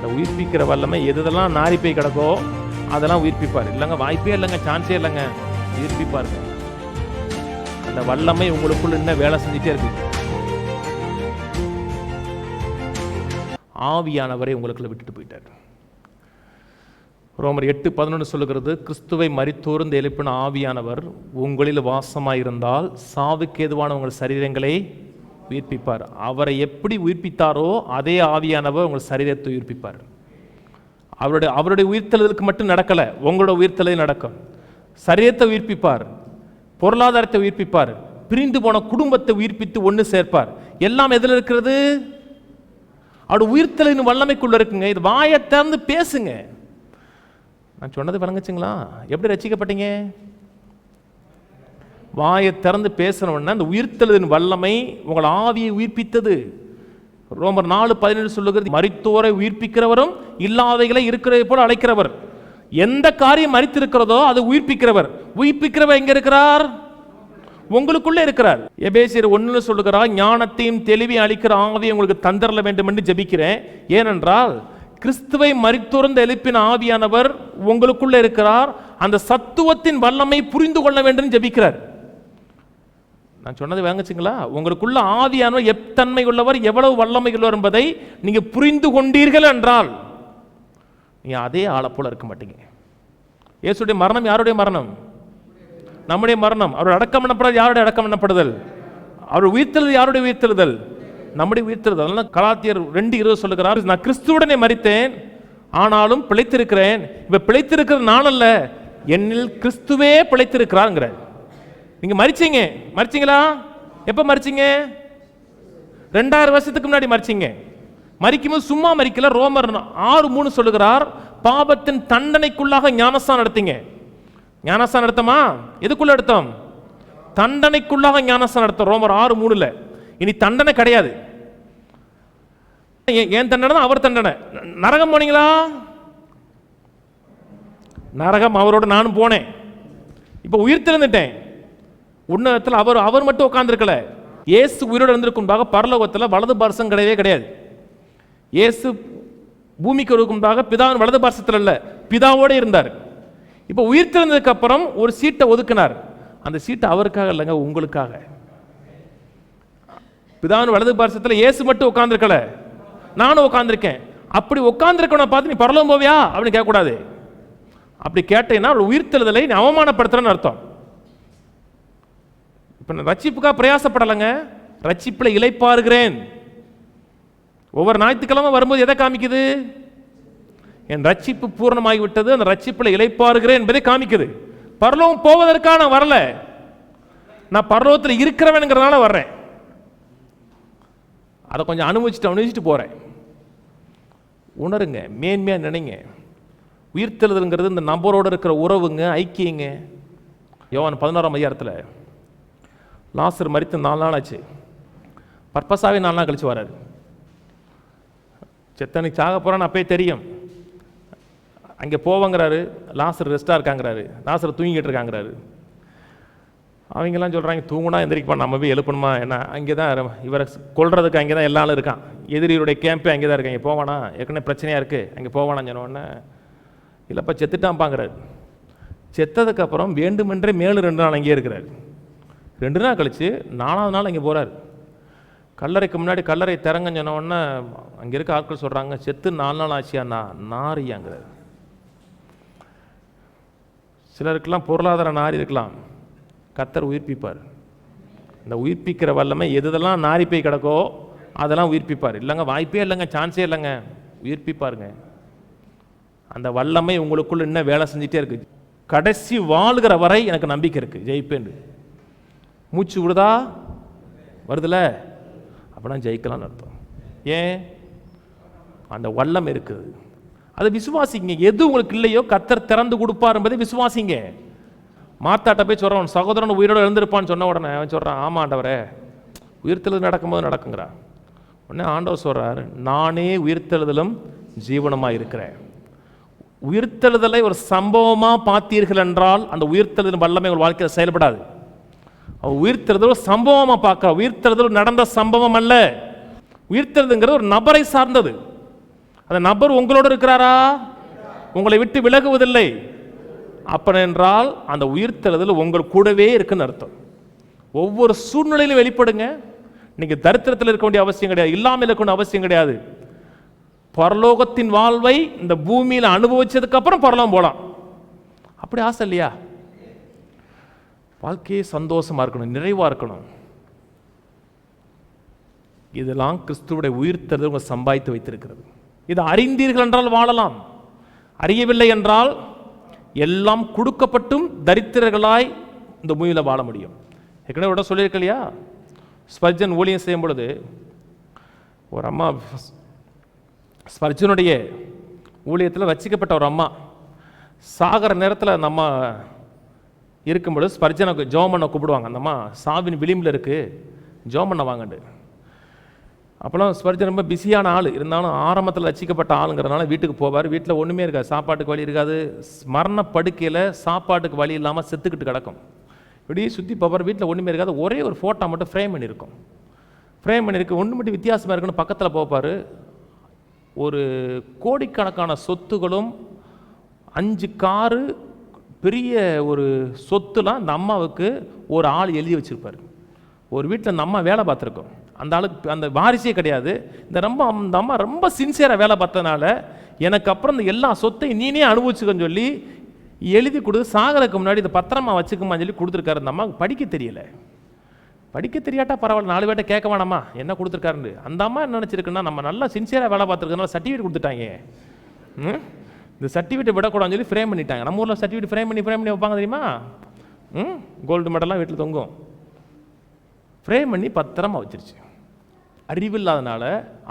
அந்த உயிர்ப்பிக்கிற வல்லமை எதெல்லாம் நாரி போய் கிடக்கோ அதெல்லாம் உயிர்ப்பிப்பார். இல்லைங்க, வாய்ப்பே இல்லைங்க, சான்ஸே இல்லைங்க, உயிர்ப்பிப்பாருங்க. அந்த வல்லமை உங்களுக்குள்ள இன்னும் வேலை செஞ்சுட்டே இருக்கு. ஆவியானவரை உங்களுக்குள்ள விட்டுட்டு போயிட்டார். ரோமர் 8:11 சொல்லுகிறது, கிறிஸ்துவை மரித்தோர்ந்து எழுப்பின ஆவியானவர் உங்களில் வாசமாயிருந்தால் சாவுக்கு ஏதுவான உங்கள் சரீரங்களை உயிர்ப்பிப்பார். அவரை எப்படி உயிர்ப்பித்தாரோ அதே ஆவியானவர் உங்கள் சரீரத்தை உயிர்ப்பிப்பார். அவருடைய உயிர்த்தெழுதலுக்கு மட்டும் நடக்கலை, உங்களோட உயிர்த்தெழுதல் நடக்கும். சரீரத்தை உயிர்ப்பிப்பார், பொருளாதாரத்தை உயிர்ப்பிப்பார், பிரிந்து போன குடும்பத்தை உயிர்ப்பித்து ஒன்று சேர்ப்பார். எல்லாம் எதில் இருக்கிறது? அவருடைய உயிர்த்தெழுதலின் வல்லமைக்குள்ள இருக்குங்க. இது வாயை திறந்து பேசுங்க. நான் சொன்னது விளங்குச்சுங்களா? எப்படி ரட்சிக்கப்பட்டீங்க? வாயை திறந்து பேசணும்னா அந்த உயிர்த்தெழுதலின் வல்லமை உங்கள் ஆவியை உயிர்ப்பித்தது. ரோமர் 4:17 சொல்லுகிறது, மரித்தோரை உயிர்ப்பிக்கிறவரும் இல்லாதவைகளை இருக்கிறதை போல அழைக்கிறவர். எந்த காரியம் மரித்திருக்கிறதோ அது உயிர்ப்பிக்கிறவர். உயிர்ப்பிக்கிறவர் எங்க இருக்கிறார்? உங்களுக்குள்ளே இருக்கிறார். எபேசியர் 1 சொல்லுகிறார், ஞானத்தையும் தெளிவையும் அளிக்கிற ஆவியை உங்களுக்கு தந்தரல வேண்டும் என்று ஜெபிக்கிறேன். ஏனென்றால் கிறிஸ்துவை மரித்தோர்ந்து எழுப்பின ஆவியானவர் உங்களுக்குள்ளே இருக்கிறார். அந்த சத்துவத்தின் வல்லமை புரிந்து கொள்ள வேண்டும் ஜெபிக்கிறார். நான் சொன்னது வாங்குச்சுங்களா? உங்களுக்குள்ள ஆவியானவர் எத்தன்மை உள்ளவர், எவ்வளவு வல்லமை உள்ளவர் என்பதை நீங்க புரிந்து கொண்டீர்கள் என்றால் நீங்க அதே ஆளை போல இருக்க மாட்டீங்க. இயேசுடைய மரணம் யாருடைய மரணம்? நம்முடைய மரணம். அவர் அடக்கம் பண்ணப்படுறது யாருடைய அடக்கம் பண்ணப்படுதல்? அவர் உயிர்த்தெழுதல் யாருடைய உயிர்த்தெழுதல்? நம்முடைய உயிர்த்தெழுதல். அதனால கலாத்தியர் 2:20 சொல்லுகிறார், நான் கிறிஸ்துவுடனே மரித்தேன் ஆனாலும் பிழைத்திருக்கிறேன். இப்ப பிழைத்திருக்கிறது நான் அல்ல, என்னில் கிறிஸ்துவே பிழைத்திருக்கிறார். நீங்க மரிச்சீங்களா? எப்ப மரிச்சீங்க? 2000 வருஷத்துக்கு முன்னாடி மரிச்சீங்க. மரிக்கும்போது சும்மா மரிக்கல. ரோமர் 6:3 சொல்லுகிறார், பாவத்தின் தண்டனைக்குள்ளாக ஞானஸ்தானம் எடுத்தீங்க. ஞானஸ்தானம் எடுத்தோமா? எதுக்குள்ள எடுத்தோம்? தண்டனைக்குள்ளாக ஞானஸ்தானம் எடுத்தோம். ரோமர் 6:3. இனி தண்டனை கிடையாது. ஏன் தண்டனை? அவர் தண்டனை. நரகம் போனீங்களா? நரகம் அவரோட நானும் போனேன். இப்ப உயிர் திறந்துட்டேன். உன்னதத்தில் அவர் மட்டும் உட்கார்ந்துருக்கல. இயேசு உயிரோடு இருந்திருக்கும்பாக பரலோகத்தில் வலது பார்சம் கிடையவே கிடையாது. இயேசு பூமிக்கு இருக்கும்பாக பிதாவின் வலது பார்சத்தில் இல்லை, பிதாவோடு இருந்தார். இப்போ உயிர் திறந்ததுக்கு அப்புறம் ஒரு சீட்டை ஒதுக்கினார். அந்த சீட்டை அவருக்காக இல்லைங்க, உங்களுக்காக. பிதாவின் வலது பார்சத்தில் இயேசு மட்டும் உட்கார்ந்துருக்கல, நானும் உட்கார்ந்துருக்கேன். அப்படி உட்கார்ந்துருக்கணும் பார்த்து நீ பரலோகம் போவியா அப்படின்னு கேட்கக்கூடாது. அப்படி கேட்டேன்னா உயிர்த்தெழுதலை நீ அவமானப்படுத்துறன்னு அர்த்தம். இப்போ நான் ரட்சிப்புக்காக பிரயாசப்படலைங்க, ரட்சிப்பில் இளைப்பாறுகிறேன். ஒவ்வொரு ஞாயிற்றுக்கிழமை வரும்போது எதை காமிக்குது? என் ரட்சிப்பு பூர்ணமாகி விட்டது, அந்த ரட்சிப்பில் இளைப்பாறுகிறேன் என்பதை காமிக்குது. பரலோகம் போவதற்காக நான் வரல, நான் பரலோகத்தில் இருக்கிறவனுங்கிறதுனால வர்றேன். அதை கொஞ்சம் அனுபவிச்சுட்டு போகிறேன். உணருங்க, மேன்மையாக நினைங்க. உயிர்த்தெழுதல்ங்கிறது இந்த நபரோடு இருக்கிற உறவுங்க, ஐக்கியங்க. யோவான் 11ஆம் அதிகாரத்தில் லாசர் மரித்து 4 நாள் ஆச்சு. பர்பஸாகவே 4 நாள் கழிச்சு வராரு. செத்தனுக்கு சாக போகிறான்னு அப்பயே தெரியும். அங்கே போவங்கிறாரு, லாசர் ரெஸ்ட்டாக இருக்காங்கிறாரு, லாசர் தூங்கிட்டு இருக்காங்கிறாரு. அவங்கெல்லாம் சொல்கிறாங்க, தூங்குனா எந்திரிக்கப்பா, நம்ம போய் எழுப்பணுமா என்ன? அங்கே தான் இவரை கொல்றதுக்கு அங்கே தான் எல்லாரும் இருக்கான். எதிரியுடைய கேம்பே அங்கே தான் இருக்காங்க. போவானா? ஏற்கனவே பிரச்சனையாக இருக்குது, அங்கே போவானான்னு சொன்னோடனே இல்லைப்பா செத்துட்டான்ப்பாங்கிறாரு. செத்ததுக்கப்புறம் வேண்டுமென்றே மேலும் 2 நாள் அங்கேயே இருக்கிறார். 2 நாள் கழித்து 4ஆவது நாள் அங்கே போகிறார். கல்லறைக்கு முன்னாடி கல்லறை திறங்கன்னு சொன்னோடனே அங்கே இருக்க ஆட்கள் சொல்கிறாங்க, செத்து 4 நாள் ஆச்சியாண்ணா, நாரியாங்கிறார். சிலருக்கெல்லாம் பொருளாதார நாரி இருக்கலாம், கர்த்தர் உயிர்ப்பிப்பார். இந்த உயிர்ப்பிக்கிற வல்லமை எதெல்லாம் நாரி போய் கிடக்கோ அதெல்லாம் உயிர்ப்பிப்பார். இல்லைங்க, வாய்ப்பே இல்லைங்க, சான்ஸே இல்லைங்க, உயிர்ப்பிப்பாருங்க. அந்த வல்லமை உங்களுக்குள்ள இன்னும் வேலை செஞ்சுட்டே இருக்கு. கடைசி வாழ்கிற வரை எனக்கு நம்பிக்கை இருக்கு, ஜெயிப்பேன். மூச்சு விடுதா வருதுல, அப்படின்னா ஜெயிக்கலாம்னு அர்த்தம். ஏன்? அந்த வல்லம் இருக்குது. அதை விசுவாசிங்க. எது உங்களுக்கு இல்லையோ கர்த்தர் திறந்து கொடுப்பார் என்பதை விசுவாசிங்க. மார்த்தாட்ட போய் சொல்கிறான், சகோதரன் உயிரோடு எழுந்திருப்பான்னு சொன்ன உடனே அவன் சொல்கிறான், ஆமா ஆண்டவரே, உயிர்த்தெழுதல் நடக்கும்போது நடக்குங்கிறான். உடனே ஆண்டவர் சொல்கிறார், நானே உயிர்த்தெழுதலும் ஜீவனமாக இருக்கிறேன். உயிர்த்தெழுதலை ஒரு சம்பவமாக பார்த்தீர்கள் என்றால் அந்த உயிர்த்தெழுதல் வல்லமை உங்கள் வாழ்க்கையில் செயல்படாது. உயிர்த்தெழுதல் ஒரு சம்பவமாக பார்க்குற, உயிர்த்தெழுதல் நடந்த சம்பவம் அல்ல. உயிர்த்தெழுதுங்கிறது ஒரு நபரை சார்ந்தது. அந்த நபர் உங்களோடு இருக்கிறாரா? உங்களை விட்டு விலகுவதில்லை. அப்பென்றால் அந்த உயிர்த்தெழுதல் உங்கள் கூடவே இருக்குன்னு அர்த்தம். ஒவ்வொரு சூழ்நிலையிலும் வெளிப்படுங்க. நீங்க தரித்திரத்தில் இருக்க வேண்டிய அவசியம் கிடையாது, இல்லாமல் இருக்க வேண்டிய அவசியம் கிடையாது. பரலோகத்தின் வாழ்வை இந்த பூமியில் அனுபவிச்சதுக்கு அப்புறம் பரலோகம் போலாம். அப்படி ஆசை இல்லையா? வாழ்க்கையே சந்தோஷமா இருக்கணும், நிறைவா இருக்கணும். இதெல்லாம் கிறிஸ்துவுடைய உயிர்த்தெழுதல் உங்களை சம்பாதித்து வைத்திருக்கிறது. இதை அறிந்தீர்கள் என்றால் வாழலாம், அறியவில்லை என்றால் எல்லாம் கொடுக்கப்பட்டும் தரித்திரர்களாய் இந்த பூமியில் வாழ முடியும். ஏற்கனவே விட சொல்லியிருக்க இல்லையா, ஸ்பர்ஜன் ஊழியம் செய்யும் பொழுது ஒரு அம்மா, ஸ்பர்ஜனுடைய ஊழியத்தில் ரட்சிக்கப்பட்ட ஒரு அம்மா சாகிற நேரத்தில் அந்த அம்மா இருக்கும்பொழுது ஸ்பர்ஜனை ஜெபம் பண்ண கூப்பிடுவாங்க. அந்த அம்மா சாவின் விளிம்பில் இருக்குது, ஜெபம் பண்ண வாங்கண்டு. அப்போலாம் ஸ்பர்ஜன் ரொம்ப பிஸியான ஆள், இருந்தாலும் ஆரம்பத்தில் ரட்சிக்கப்பட்ட ஆளுங்கிறதுனால வீட்டுக்கு போவார். வீட்டில் ஒன்றுமே இருக்காது, சாப்பாட்டுக்கு வழி இருக்காது. மரண படுக்கையில் சாப்பாட்டுக்கு வழி இல்லாமல் செத்துக்கிட்டு கிடக்கும். இப்படி சுற்றி போவார், வீட்டில் ஒன்றுமே இருக்காது. ஒரே ஒரு ஃபோட்டோ மட்டும் ஃப்ரேம் பண்ணியிருக்கும். ஃப்ரேம் பண்ணியிருக்கு, ஒன்று மட்டும் வித்தியாசமாக இருக்குன்னு பக்கத்தில் போப்பார். ஒரு கோடிக்கணக்கான சொத்துகளும் 5 காரு பெரிய ஒரு சொத்துலாம் அந்த அம்மாவுக்கு ஒரு ஆள் எழுதி வச்சுருப்பார். ஒரு வீட்டில் அந்த அம்மா வேலை பார்த்துருக்கோம். அந்த ஆளுக்கு அந்த வாரிசே கிடையாது. இந்த அம்மா ரொம்ப சின்சியராக வேலை பார்த்ததுனால எனக்கு அப்புறம் இந்த எல்லா சொத்தையும் நீனே அனுபவிச்சுக்கன்னு சொல்லி எழுதி கொடுத்து சாகருக்கு முன்னாடி இதை பத்திரமா வச்சுக்குமான்னு சொல்லி கொடுத்துருக்காரு. அந்த அம்மாவுக்கு படிக்க தெரியல. படிக்க தெரியாட்டா பரவாயில்ல, 4 பேர்ட்ட கேட்க வேணாமா என்ன கொடுத்துருக்காருன்னு. அந்த அம்மா என்ன நினச்சிருக்குன்னா, நம்ம நல்லா சின்சியராக வேலை பார்த்துருக்கனால சர்டிஃபிகேட் கொடுத்துட்டாங்க, இந்த சர்டிஃபிகேட் விடக்கூடாதுன்னு சொல்லி ஃப்ரேம் பண்ணிட்டாங்க. நம்ம ஊரில் சர்டிஃபிகேட் ஃப்ரேம் பண்ணி வைப்பாங்க தெரியுமா? கோல்டு மெடல்லாம் வீட்டில் தொங்கும். ஃப்ரேம் பண்ணி பத்திரமா வச்சிருச்சு. அறிவில்லாதனால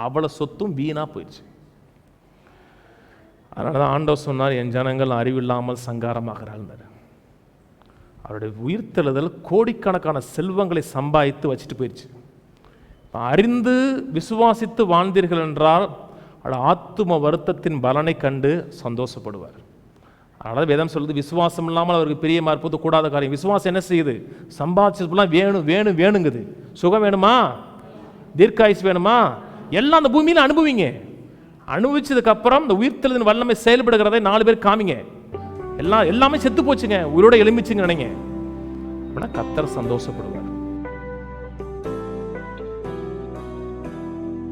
அவ்வளோ சொத்தும் வீணாக போயிடுச்சு. அதனால தான் ஆண்டவர் சொன்னார், என் ஜனங்கள் அறிவில்லாமல் சங்காரமாகிறாள். அவருடைய உயிர்த்தெழுதல் கோடிக்கணக்கான செல்வங்களை சம்பாதித்து வச்சுட்டு போயிடுச்சு. அறிந்து விசுவாசித்து வாழ்ந்தீர்கள் என்றால் ஆத்தும வருத்தத்தின் பலனை கண்டு சந்தோஷப்படுவார். அதனால வேதம் சொல்லுது, விசுவாசம் இல்லாமல் அவருக்கு பிரியமா இருப்பது கூடாத காரியம். விசுவாசம் என்ன செய்யுது? சம்பாதிச்சதுலாம் வேணும் வேணும் வேணுங்குது. சுகம் வேணுமா, தீர்க்காயுசு வேணுமா, எல்லாம் அந்த பூமியில் அனுபவிங்க. அனுபவிச்சதுக்கு அப்புறம் இந்த உயிர்த்தெழுதலின் வல்லமை செயல்படுகிறதை 4 பேர் காமிங்க. எல்லாமே செத்து போச்சுங்க, உயிரோட எழும்பிச்சுங்க நினைங்க. அப்படின்னா கர்த்தர் சந்தோஷப்படுவார்.